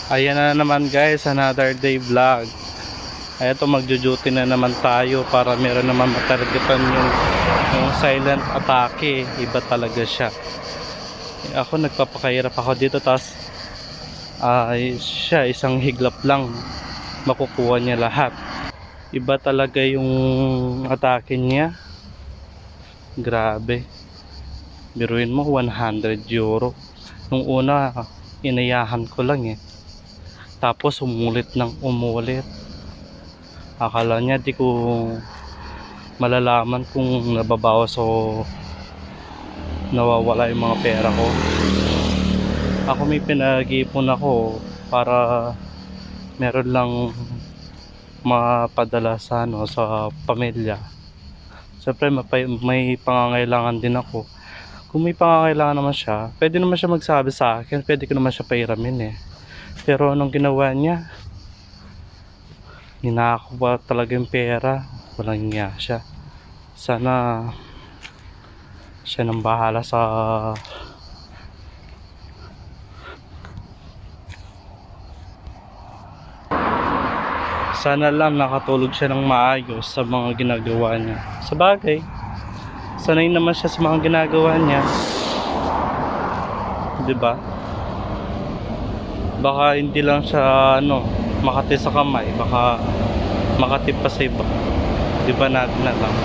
Ayan na naman guys, another day vlog. Ay ito, magjo-duty na naman tayo para meron naman matargetan yung silent atake. Iba talaga siya. Ako nagpapakahirap ako dito, tapos siya isang higlap lang makukuha niya lahat. Iba talaga yung atake niya. Grabe. Biruin mo, 100 euro. Nung una inayahan ko lang tapos umulit ng umulit. Akala niya di ko malalaman kung nababawas o nawawala yung mga pera ko. Ako may pinag-iipon ako para meron lang mapadala sa sa pamilya. Siyempre may pangangailangan din ako. Kung may pangangailangan naman siya, pwede naman siya magsabi sa akin, pwede ko naman siya pairamin Pero anong ginawa niya? Ninakaw ba talaga yung pera? Walang niya siya. Sana siya nang bahala sa sana lang nakatulog siya ng maayos sa mga ginagawa niya. Sa bagay, sanay naman siya sa mga ginagawa niya, 'di ba? Baka hindi lang siya makati sa kamay, baka makati pa sa iba. 'Di ba natin na lang.